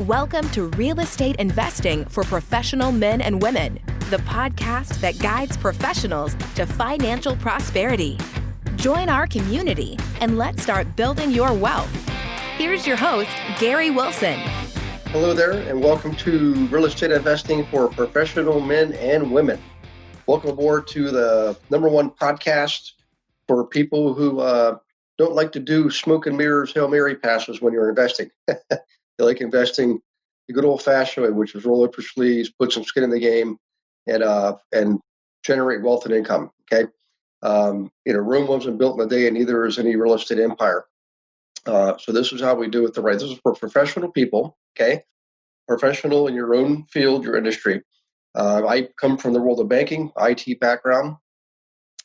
Welcome to Real Estate Investing for Professional Men and Women, the podcast that guides professionals to financial prosperity. Join our community and let's start building your wealth. Here's your host, Gary Wilson. Hello there, and welcome to Real Estate Investing for Professional Men and Women. Welcome aboard to the number one podcast for people who don't like to do smoke and mirrors, Hail Mary passes when you're investing. They like investing the good old-fashioned way, which is roll up your sleeves, put some skin in the game, and generate wealth and income. Okay, Rome wasn't built in a day, and neither is any real estate empire. So this is how we do it the right. This is for professional people. Okay, professional in your own field, your industry. I come from the world of banking, IT background.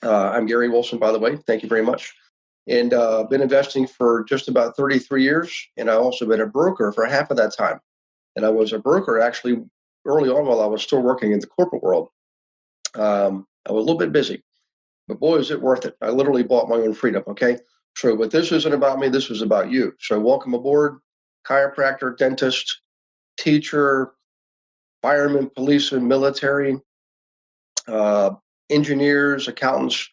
I'm Gary Wilson, by the way. Thank you very much. And been investing for just about 33 years. And I also been a broker for half of that time. And I was a broker actually early on while I was still working in the corporate world. I was a little bit busy, but boy, is it worth it. I literally bought my own freedom. Okay. So, but this isn't about me. This is about you. So welcome aboard, chiropractor, dentist, teacher, firemen, policemen, military, engineers, accountants.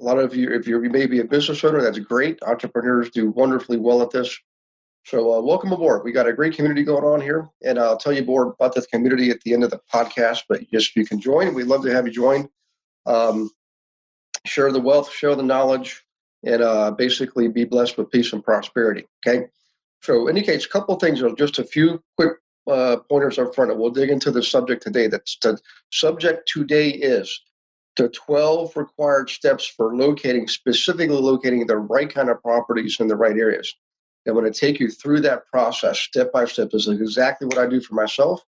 A lot of you, if you may be a business owner, that's great. Entrepreneurs do wonderfully well at this. So welcome aboard. We got a great community going on here, and I'll tell you more about the community at the end of the podcast, but you can join. We'd love to have you join. Share the wealth, share the knowledge, and basically be blessed with peace and prosperity. Okay. So in any case, a couple of things, just a few quick pointers up front, and we'll dig into the subject today. The subject today is the 12 required steps for specifically locating the right kind of properties in the right areas. I'm going to take you through that process step by step. This is exactly what I do for myself.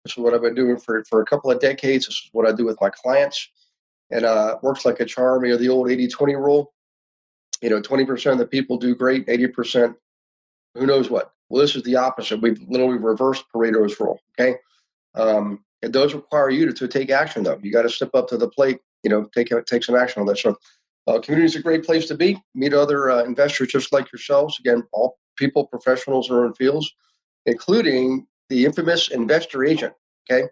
This is what I've been doing for a couple of decades. This is what I do with my clients. And it works like a charm. The old 80-20 rule. 20% of the people do great, 80%, who knows what. Well, this is the opposite. We've literally reversed Pareto's rule, okay? It does require you to take action, though. You got to step up to the plate, take some action on this. So community is a great place to be. Meet other investors just like yourselves. Again, all people, professionals in their own fields, including the infamous investor agent, okay?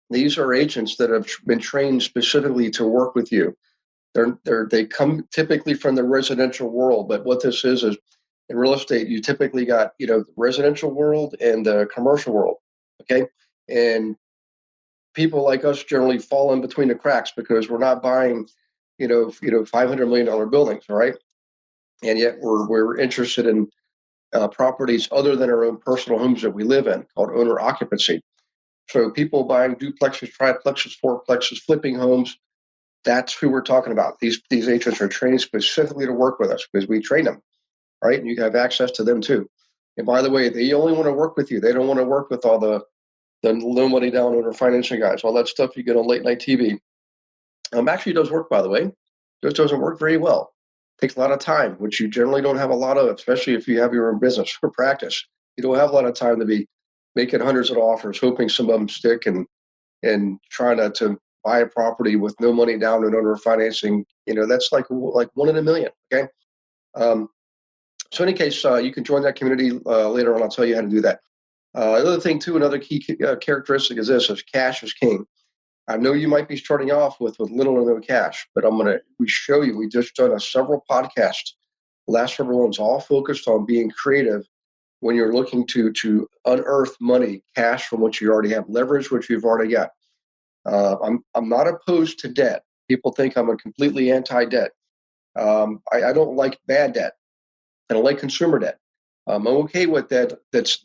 These are agents that have been trained specifically to work with you. They come typically from the residential world, but what this is in real estate, you typically got, the residential world and the commercial world, okay? And people like us generally fall in between the cracks because we're not buying, $500 million buildings, all right? And yet we're interested in properties other than our own personal homes that we live in, called owner occupancy. So people buying duplexes, triplexes, fourplexes, flipping homes, that's who we're talking about. These agents are trained specifically to work with us because we train them, right? And you have access to them too. And by the way, they only want to work with you. They don't want to work with all the low money down owner financing guys, all that stuff you get on late night TV. Actually does work, by the way. Just doesn't work very well. Takes a lot of time, which you generally don't have a lot of, especially if you have your own business or practice. You don't have a lot of time to be making hundreds of offers, hoping some of them stick, and trying to buy a property with no money down and owner financing. That's like 1 in a million. Okay. So in any case, you can join that community later on. I'll tell you how to do that. Another thing too, another key characteristic is cash is king. I know you might be starting off with little or no cash, but we show you, we just done several podcasts, last several ones, all focused on being creative when you're looking to unearth money, cash from what you already have, leverage what you've already got. I'm not opposed to debt. People think I'm a completely anti-debt. I don't like bad debt. I don't like consumer debt. I'm okay with that. That's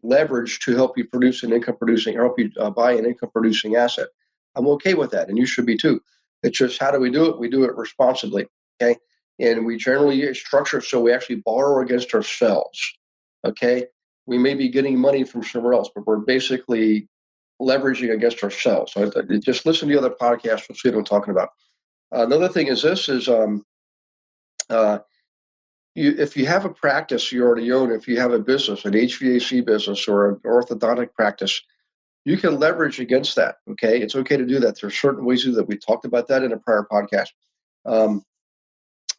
leverage to help you produce an income producing, or help you buy an income producing asset. I'm okay with that, and you should be too. It's just, how do we do it? We do it responsibly, okay? And we generally structure it so we actually borrow against ourselves, okay? We may be getting money from somewhere else, but we're basically leveraging against ourselves. So just listen to the other podcasts. You'll see what I'm talking about. Another thing is if you have a practice you already own, if you have a business, an HVAC business or an orthodontic practice, you can leverage against that, okay? It's okay to do that. There's certain ways to do that. We talked about that in a prior podcast.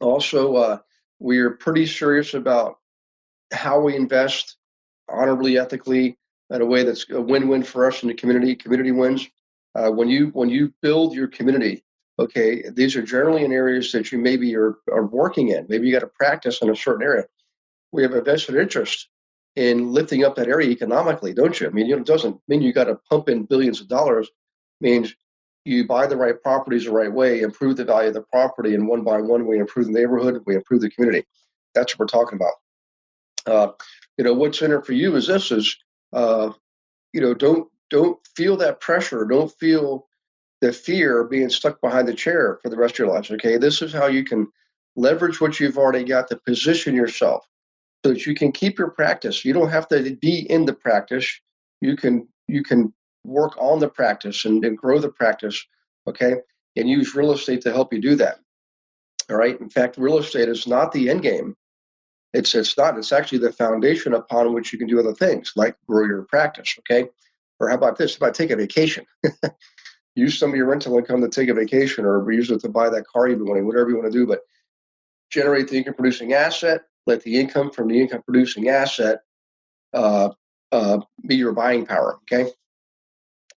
Also, we are pretty serious about how we invest honorably, ethically, in a way that's a win-win for us in the community. Community wins. When you build your community, okay, these are generally in areas that you maybe are working in. Maybe you got to practice in a certain area. We have a vested interest in lifting up that area economically, don't you? I mean, it doesn't mean you got to pump in billions of dollars. It means you buy the right properties the right way, improve the value of the property, and one by one, we improve the neighborhood, we improve the community. That's what we're talking about. What's in it for you is this: don't feel that pressure, don't feel the fear of being stuck behind the chair for the rest of your life. Okay, this is how you can leverage what you've already got to position yourself so that you can keep your practice. You don't have to be in the practice. You can work on the practice and grow the practice. Okay, and use real estate to help you do that. All right. In fact, real estate is not the end game. It's not. It's actually the foundation upon which you can do other things like grow your practice. Okay. Or how about this? How about take a vacation? Use some of your rental income to take a vacation, or use it to buy that car you've been wanting, whatever you want to do. But generate the income producing asset. Let the income from the income producing asset be your buying power. Okay.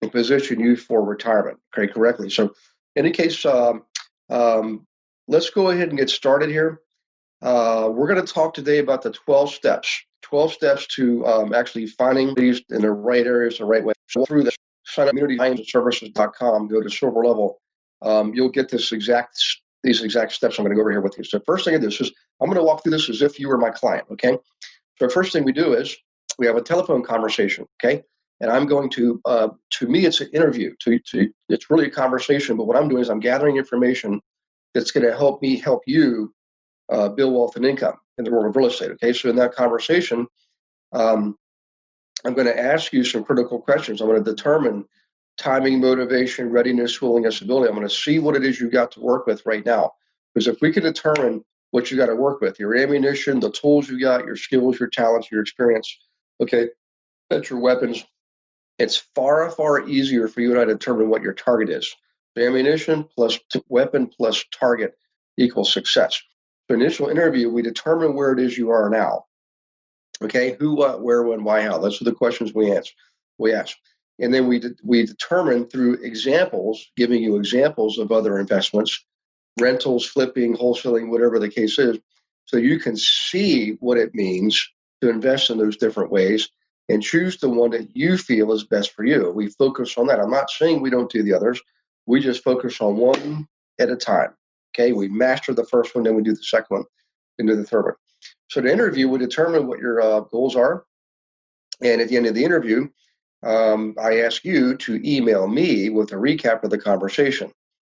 And position you for retirement. Okay, correctly. So, in any case, let's go ahead and get started here. We're going to talk today about the 12 steps. 12 steps to actually finding these in the right areas the right way. So through this, sign up communityservices.com, go to silver level. You'll get these exact steps I'm going to go over here with you. So first thing I do is I'm going to walk through this as if you were my client, okay? So the first thing we do is we have a telephone conversation, okay? And I'm going to me, it's an interview. It's really a conversation, but what I'm doing is I'm gathering information that's going to help me help you build wealth and income in the world of real estate. Okay, so in that conversation, I'm going to ask you some critical questions. I'm going to determine timing, motivation, readiness, willingness, ability. I'm going to see what it is you got to work with right now. Because if we can determine what you got to work with, your ammunition, the tools you got, your skills, your talents, your experience, okay, that's your weapons. It's far, far easier for you and I to determine what your target is. The ammunition plus weapon plus target equals success. So initial interview, we determine where it is you are now. Okay, who, what, where, when, why, how. Those are the questions we ask. And then we determine through examples, giving you examples of other investments, rentals, flipping, wholesaling, whatever the case is, so you can see what it means to invest in those different ways and choose the one that you feel is best for you. We focus on that. I'm not saying we don't do the others. We just focus on one at a time. Okay, we master the first one, then we do the second one, then do the third one. So the interview will determine what your goals are. And at the end of the interview, I ask you to email me with a recap of the conversation.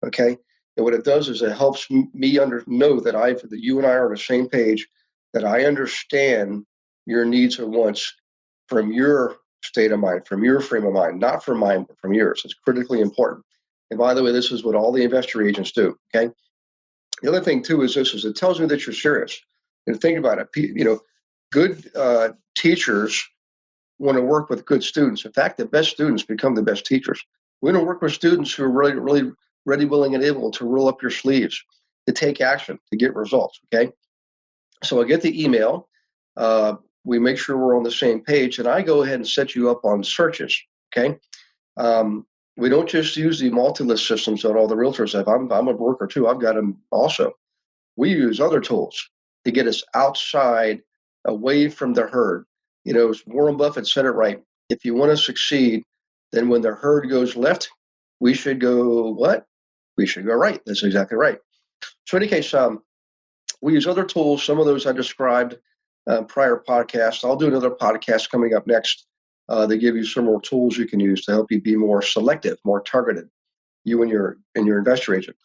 Okay, and what it does is it helps me know that you and I are on the same page, that I understand your needs and wants from your state of mind, from your frame of mind, not from mine, but from yours. It's critically important. And by the way, this is what all the investor agents do. Okay. The other thing too is it tells me that you're serious. And think about it. Good teachers want to work with good students. In fact, the best students become the best teachers. We don't work with students who are really, really ready, willing, and able to roll up your sleeves, to take action, to get results. Okay. So I get the email. We make sure we're on the same page, and I go ahead and set you up on searches. Okay. We don't just use the multi-list systems that all the realtors have. I'm a broker too. I've got them also. We use other tools to get us outside, away from the herd. Warren Buffett said it right. If you want to succeed, then when the herd goes left, we should go what? We should go right. That's exactly right. So in any case, we use other tools. Some of those I described prior podcasts. I'll do another podcast coming up next. They give you some more tools you can use to help you be more selective, more targeted, you and your investor agent.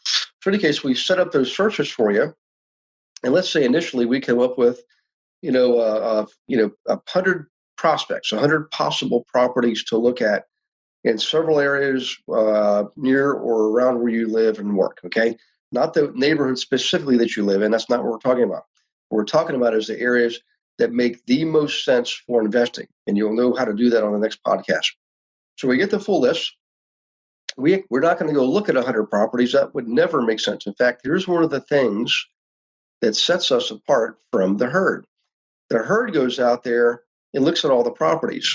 So in any case, we set up those searches for you. And let's say initially we come up with, 100 prospects, 100 possible properties to look at in several areas near or around where you live and work. Okay. Not the neighborhood specifically that you live in. That's not what we're talking about. What we're talking about is the areas that make the most sense for investing. And you'll know how to do that on the next podcast. So we get the full list. We're not going to go look at 100 properties. That would never make sense. In fact, here's one of the things that sets us apart from the herd. The herd goes out there and looks at all the properties,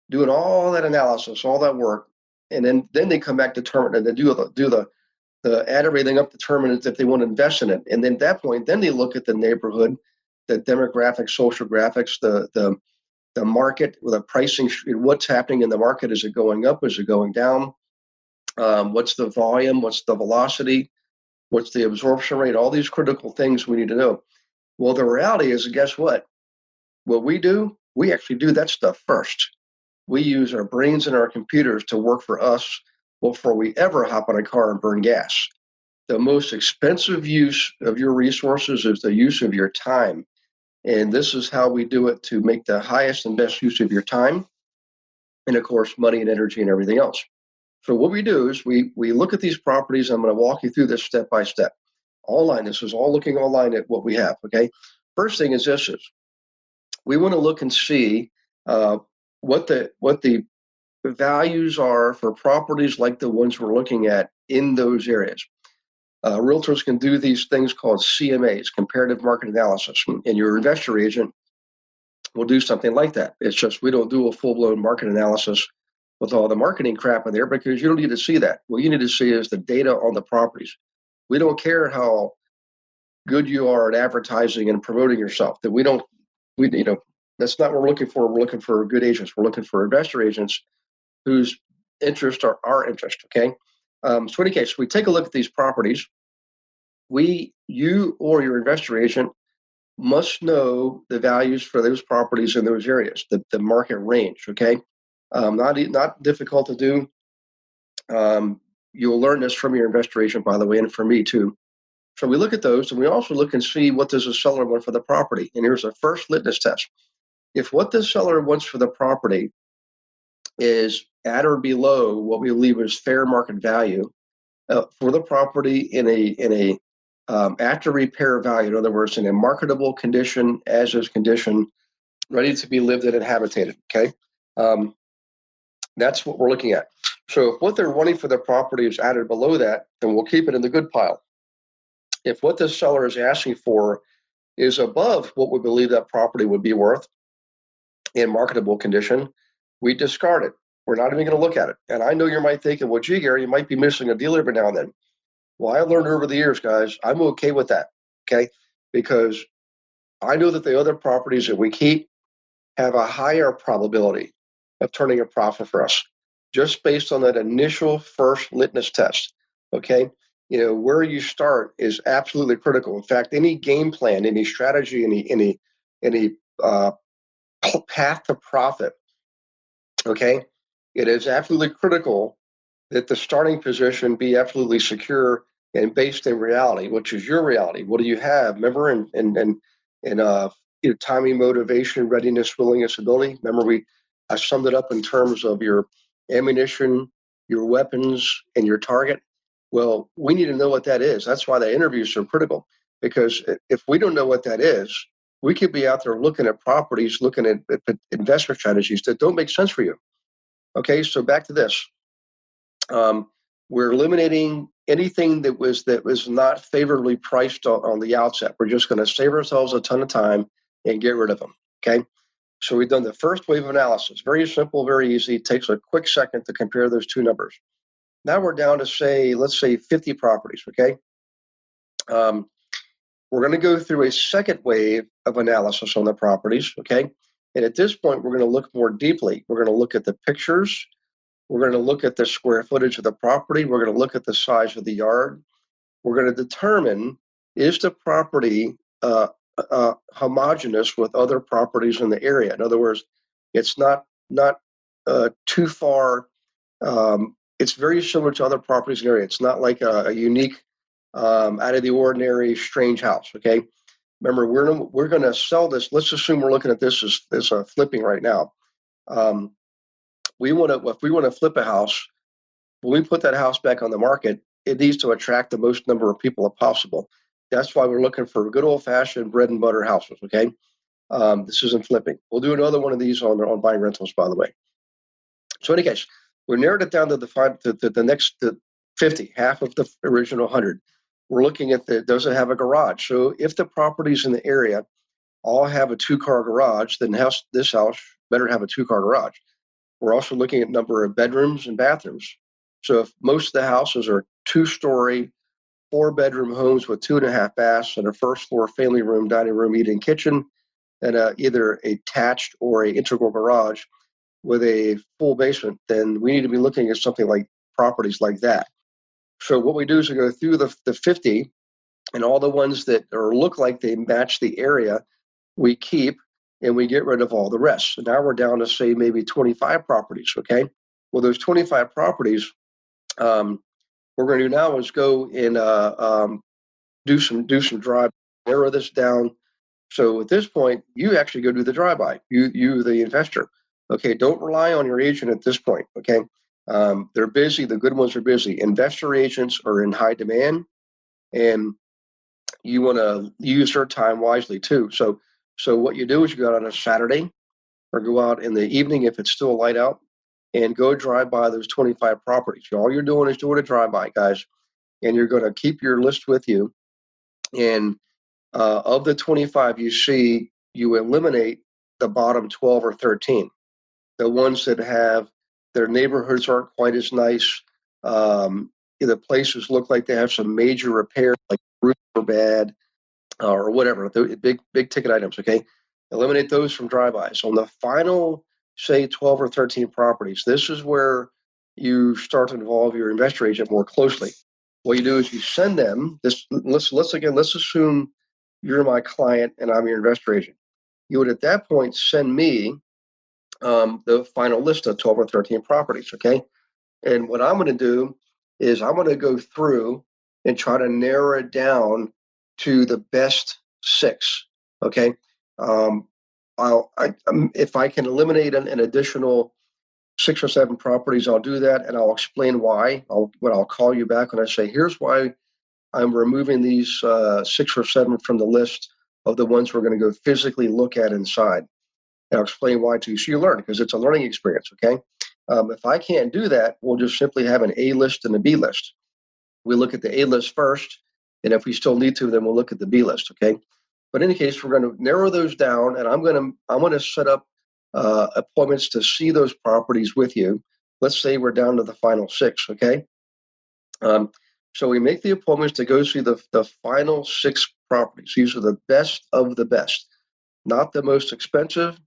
doing all that analysis, all that work, and then they come back determine and they do the add everything up, determine if they want to invest in it, and then at that point, then they look at the neighborhood, the demographics, social graphics, the market, the pricing, what's happening in the market. Is it going up? Is it going down? What's the volume? What's the velocity? What's the absorption rate? All these critical things we need to know. Well, the reality is, guess what? What we do, we actually do that stuff first. We use our brains and our computers to work for us before we ever hop in a car and burn gas. The most expensive use of your resources is the use of your time. And this is how we do it to make the highest and best use of your time. And of course, money and energy and everything else. So what we do is we look at these properties. I'm going to walk you through this step by step. Online, this is all looking online at what we have, okay? First thing is this is we want to look and see what the values are for properties like the ones we're looking at in those areas. Realtors can do these things called CMAs, comparative market analysis, and your investor agent will do something like that. It's just we don't do a full-blown market analysis with all the marketing crap in there because you don't need to see that. What you need to see is the data on the properties. We don't care how good you are at advertising and promoting yourself. That that's not what we're looking for. We're looking for good agents. We're looking for investor agents whose interests are our interest. Okay. So in any case, we take a look at these properties. You or your investor agent must know the values for those properties in those areas, the market range. Okay. Not difficult to do. You'll learn this from your investor agent, by the way, and from me too. So we look at those, and we also look and see what does the seller want for the property. And here's a first litmus test. If what the seller wants for the property is at or below what we believe is fair market value for the property in a after repair value, in other words, in a marketable condition, as is condition, ready to be lived in and habitated. Okay, that's what we're looking at. So if what they're wanting for the property is at or below that, then we'll keep it in the good pile. If what the seller is asking for is above what we believe that property would be worth in marketable condition, we discard it. We're not even going to look at it. And I know you might think, well, gee, Gary, you might be missing a deal every now and then. Well, I learned over the years, guys, I'm okay with that, okay? Because I know that the other properties that we keep have a higher probability of turning a profit for us, just based on that initial first litmus test, okay? Where you start is absolutely critical. In fact, any game plan, any strategy, any path to profit, okay, it is absolutely critical that the starting position be absolutely secure and based in reality, which is your reality. What do you have? Remember, timing, motivation, readiness, willingness, ability. Remember, I summed it up in terms of your ammunition, your weapons, and your target. Well, we need to know what that is. That's why the interview is so critical, because if we don't know what that is, we could be out there looking at properties, looking at investment strategies that don't make sense for you. Okay, so back to this. We're eliminating anything that was not favorably priced on the outset. We're just going to save ourselves a ton of time and get rid of them. Okay, so we've done the first wave of analysis. Very simple, very easy. It takes a quick second to compare those two numbers. Now we're down to let's say 50 properties. Okay, we're going to go through a second wave of analysis on the properties. Okay, and at this point, we're going to look more deeply. We're going to look at the pictures. We're going to look at the square footage of the property. We're going to look at the size of the yard. We're going to determine, is the property homogeneous with other properties in the area? In other words, it's not too far. It's very similar to other properties in the area. It's not like a unique, out of the ordinary, strange house. Okay. Remember, we're going to sell this. Let's assume we're looking at this as flipping right now. If we want to flip a house, when we put that house back on the market, it needs to attract the most number of people as possible. That's why we're looking for good old-fashioned bread and butter houses. Okay, this isn't flipping. We'll do another one of these on buying rentals, by the way. So in any case, we narrowed it down to the next 50, half of the original 100. We're looking at does it have a garage? So if the property's in the area all have a 2-car garage, then this house better have a 2-car garage. We're also looking at number of bedrooms and bathrooms. So if most of the houses are 2-story, 4-bedroom homes with 2.5 baths and a first floor family room, dining room, eating, kitchen, and either attached or a integral garage with a full basement, then we need to be looking at something like properties like that. So what we do is we go through the 50, and all the ones that look like they match the area, we keep, and we get rid of all the rest. So now we're down to, say, maybe 25 properties, okay? Well, those 25 properties, what we're going to do now is go and do some drive, narrow this down. So at this point, you actually go do the drive-by, you the investor. Okay, don't rely on your agent at this point, okay? They're busy. The good ones are busy. Investor agents are in high demand, and you want to use their time wisely too. So what you do is you go out on a Saturday or go out in the evening if it's still light out and go drive by those 25 properties. All you're doing is doing a drive-by, guys, and you're going to keep your list with you. And of the 25 you see, you eliminate the bottom 12 or 13, the ones that have their neighborhoods aren't quite as nice. The places look like they have some major repairs, like roofs are bad, or whatever, the big ticket items, okay? Eliminate those from drive-bys. On the final, say, 12 or 13 properties, this is where you start to involve your investor agent more closely. What you do is you send them this. Let's assume you're my client and I'm your investor agent. You would at that point send me the final list of 12 or 13 properties, okay? And what I'm going to do is I'm going to go through and try to narrow it down to the best 6, okay? If I can eliminate an additional 6 or 7 properties, I'll do that, and I'll explain why. I'll call you back when I say, here's why I'm removing these 6 or 7 from the list of the ones we're going to go physically look at inside. And I'll explain why too, so you learn, because it's a learning experience, okay? If I can't do that, we'll just simply have an A list and a B list. We look at the A list first, and if we still need to, then we'll look at the B list, okay? But in any case, we're going to narrow those down, and I'm going to set up appointments to see those properties with you. Let's say we're down to the final 6, okay? So we make the appointments to go see the final 6 properties. These are the best of the best, not the most expensive,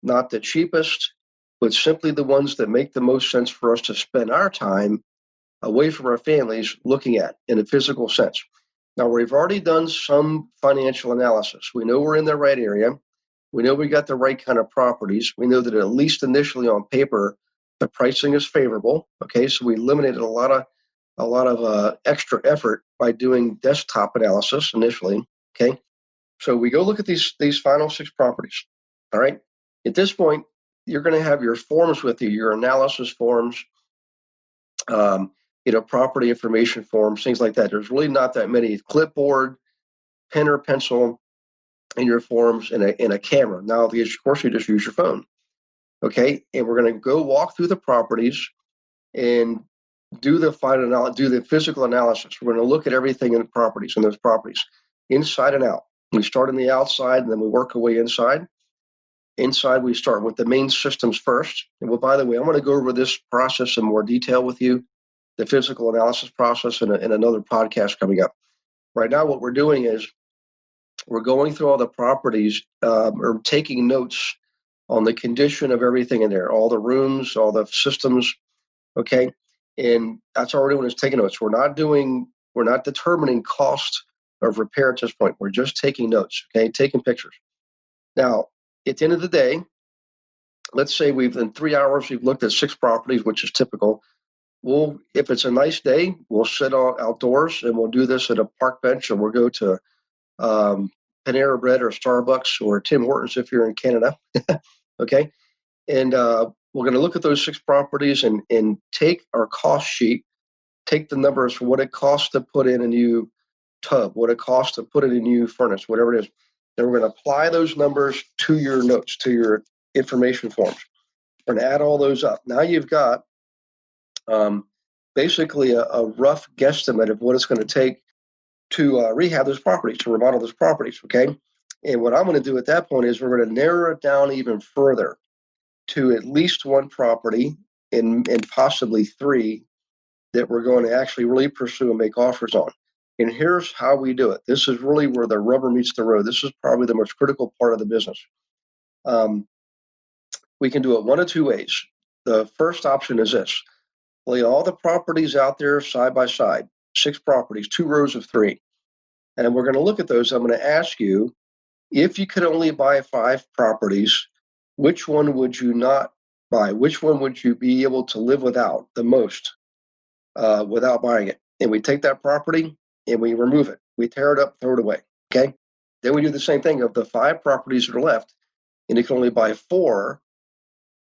not the cheapest, but simply the ones that make the most sense for us to spend our time away from our families looking at in a physical sense. Now, we've already done some financial analysis. We know we're in the right area. We know we got the right kind of properties. We know that at least initially on paper, the pricing is favorable. Okay, so we eliminated a lot of extra effort by doing desktop analysis initially. Okay, so we go look at these final 6 properties. All right, at this point, you're going to have your forms with you, your analysis forms, property information forms, things like that. There's really not that many. Clipboard, pen or pencil in your forms, and a camera. Now, of course, you just use your phone. Okay, and we're going to go walk through the properties and do the physical analysis. We're going to look at everything in those properties, inside and out. We start on the outside, and then we work our way inside. Inside, we start with the main systems first. And well, by the way, I'm going to go over this process in more detail with you, the physical analysis process, in another podcast coming up. Right now, what we're doing is we're going through all the properties, or taking notes on the condition of everything in there, all the rooms, all the systems, okay? And that's all we're doing is taking notes. We're not determining cost of repair at this point. We're just taking notes, okay? Taking pictures. Now, at the end of the day, let's say in 3 hours, we've looked at 6 properties, which is typical. If it's a nice day, we'll sit outdoors and we'll do this at a park bench, or we'll go to Panera Bread or Starbucks or Tim Hortons if you're in Canada. Okay. And we're going to look at those 6 properties and take our cost sheet, take the numbers for what it costs to put in a new tub, what it costs to put in a new furnace, whatever it is. Then we're going to apply those numbers to your notes, to your information forms. We're going to add all those up. Now you've got basically a rough guesstimate of what it's going to take to rehab those properties, to remodel those properties, okay? And what I'm going to do at that point is we're going to narrow it down even further to at least one property and possibly three that we're going to actually really pursue and make offers on. And here's how we do it. This is really where the rubber meets the road. This is probably the most critical part of the business. We can do it one of two ways. The first option is this. Lay all the properties out there side by side, 6 properties, 2 rows of 3. And we're going to look at those. I'm going to ask you, if you could only buy 5 properties, which one would you not buy? Which one would you be able to live without the most without buying it? And we take that property and we remove it. We tear it up, throw it away. Okay. Then we do the same thing of the 5 properties that are left, and you can only buy 4.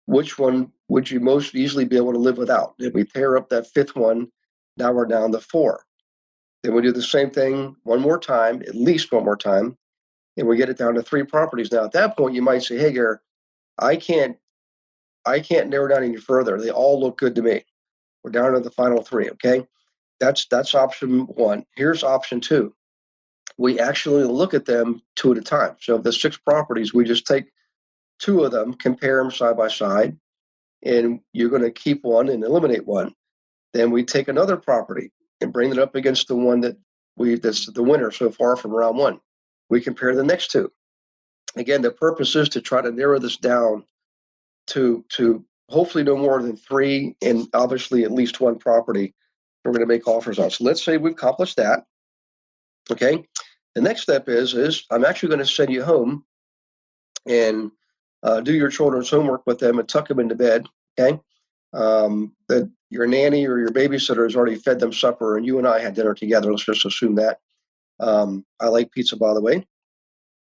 Which one would you most easily be able to live without? If we tear up that 5th one, now we're down to 4. Then we do the same thing one more time, at least one more time, and we get it down to 3 properties. Now, at that point, you might say, hey, Gary, I can't narrow down any further. They all look good to me. We're down to the final 3, okay? That's option 1. Here's option 2. We actually look at them 2 at a time. So of the 6 properties, we just take 2 of them, compare them side by side, and you're going to keep one and eliminate one. Then we take another property and bring it up against the one that's the winner so far from round 1. We compare the next 2. Again, the purpose is to try to narrow this down to hopefully no more than 3, and obviously at least 1 property we're going to make offers on. So let's say we've accomplished that. Okay. The next step is I'm actually going to send you home and do your children's homework with them and tuck them into bed. Okay. That your nanny or your babysitter has already fed them supper and you and I had dinner together. Let's just assume that. I like pizza, by the way.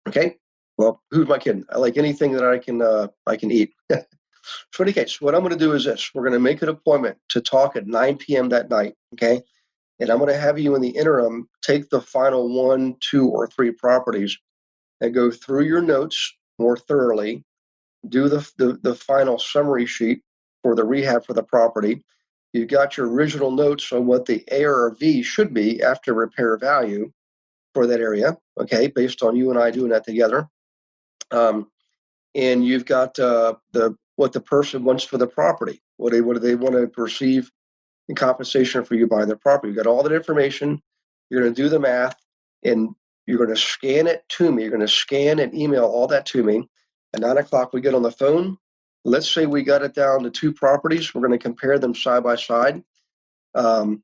Okay. Well, who's my kid? I like anything that I can eat. So in any case, what I'm going to do is this. We're going to make an appointment to talk at 9 p.m. that night, okay? And I'm going to have you in the interim take the final 1, 2, or 3 properties and go through your notes more thoroughly, do the final summary sheet for the rehab for the property. You've got your original notes on what the ARV should be after repair value for that area, okay, based on you and I doing that together. And you've got what the person wants for the property. What do they want to receive in compensation for you buying their property? You've got all that information. You're going to do the math, and you're going to scan it to me. You're going to scan and email all that to me. At 9 o'clock, we get on the phone. Let's say we got it down to 2 properties. We're going to compare them side by side. And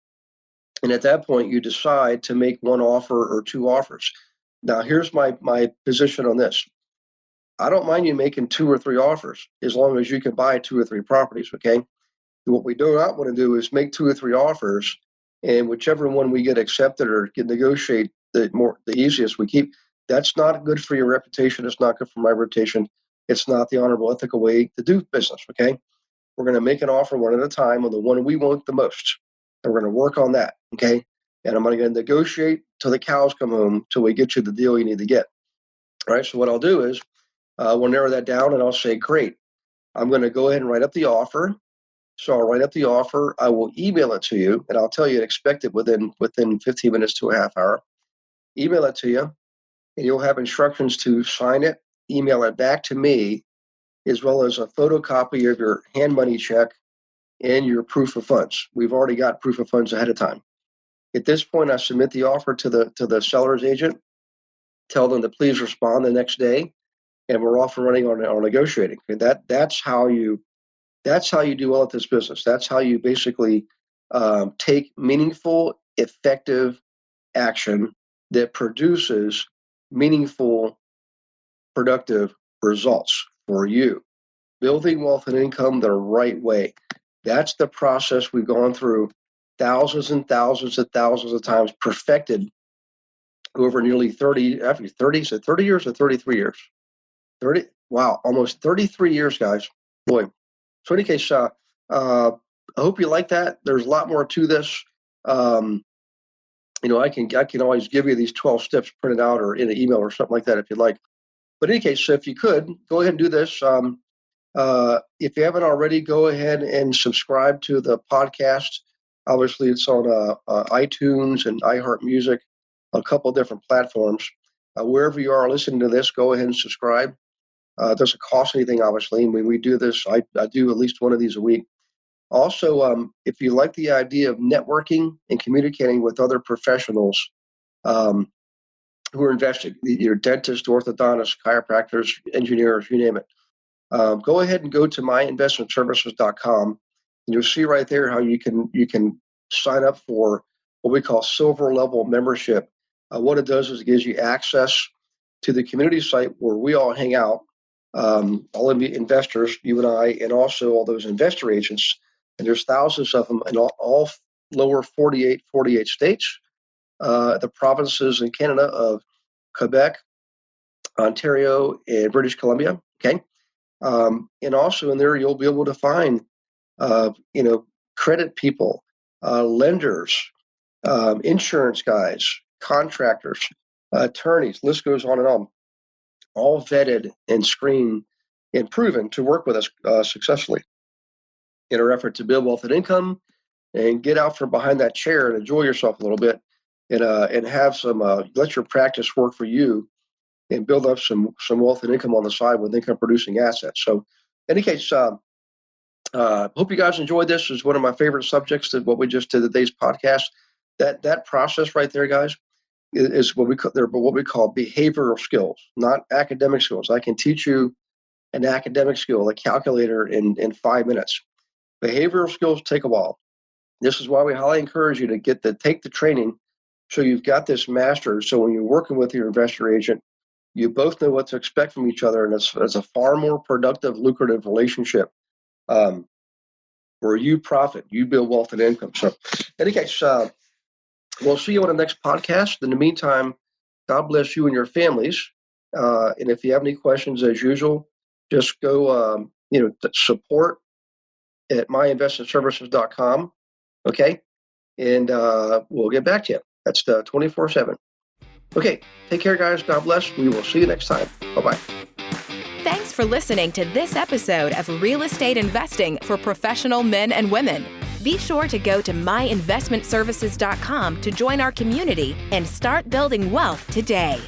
at that point, you decide to make 1 offer or 2 offers. Now, here's my position on this. I don't mind you making 2 or 3 offers as long as you can buy 2 or 3 properties, okay? What we do not want to do is make 2 or 3 offers, and whichever one we get accepted or get negotiate the easiest we keep. That's not good for your reputation. It's not good for my reputation. It's not the honorable, ethical way to do business, okay? We're going to make an offer one at a time on the one we want the most, and we're going to work on that, okay? And I'm going to negotiate till the cows come home till we get you the deal you need to get. All right, so what I'll do is we'll narrow that down, and I'll say, great, I'm going to go ahead and write up the offer. So I'll write up the offer. I will email it to you, and I'll tell you to expect it within 15 minutes to a half hour. Email it to you, and you'll have instructions to sign it, email it back to me, as well as a photocopy of your hand money check and your proof of funds. We've already got proof of funds ahead of time. At this point, I submit the offer to the seller's agent, tell them to please respond the next day, and we're off and running on negotiating. And that's how you do well at this business. That's how you basically take meaningful, effective action that produces meaningful, productive results for you. Building wealth and income the right way. That's the process we've gone through thousands and thousands and thousands of times, perfected over nearly 30 years or 33 years. 30, wow, almost 33 years, guys. Boy. So in any case, I hope you like that. There's a lot more to this. I can always give you these 12 steps printed out or in an email or something like that if you'd like. But in any case, if you could, go ahead and do this. If you haven't already, go ahead and subscribe to the podcast. Obviously, it's on iTunes and iHeartMusic, a couple of different platforms. Wherever you are listening to this, go ahead and subscribe. It doesn't cost anything, obviously. When we do this, I do at least one of these a week. Also, if you like the idea of networking and communicating with other professionals who are investing, your dentists, orthodontists, chiropractors, engineers, you name it, go ahead and go to myinvestmentservices.com, and you'll see right there how you can sign up for what we call silver level membership. What it does is it gives you access to the community site where we all hang out, all of the investors, you and I, and also all those investor agents. And there's thousands of them in all lower 48 states, the provinces in Canada of Quebec, Ontario, and British Columbia. Okay. And also in there, you'll be able to find, credit people, lenders, insurance guys, contractors, attorneys, list goes on and on, all vetted and screened and proven to work with us successfully in our effort to build wealth and income and get out from behind that chair and enjoy yourself a little bit and have some, let your practice work for you and build up some wealth and income on the side with income producing assets. So in any case, hope you guys enjoyed this. It's one of my favorite subjects that what we just did today's podcast. That process right there, guys, is what we call behavioral skills, not academic skills. I can teach you an academic skill, a calculator in 5 minutes. Behavioral skills take a while. This is why we highly encourage you to take the training so you've got this mastered. So when you're working with your investor agent, you both know what to expect from each other, and it's a far more productive, lucrative relationship where you profit, you build wealth and income. So in any case, we'll see you on the next podcast. In the meantime, God bless you and your families. And if you have any questions, as usual, just go, support at myinvestmentservices.com. Okay. And we'll get back to you. That's 24/7. Okay. Take care, guys. God bless. We will see you next time. Bye-bye. Thanks for listening to this episode of Real Estate Investing for Professional Men and Women. Be sure to go to myinvestmentservices.com to join our community and start building wealth today.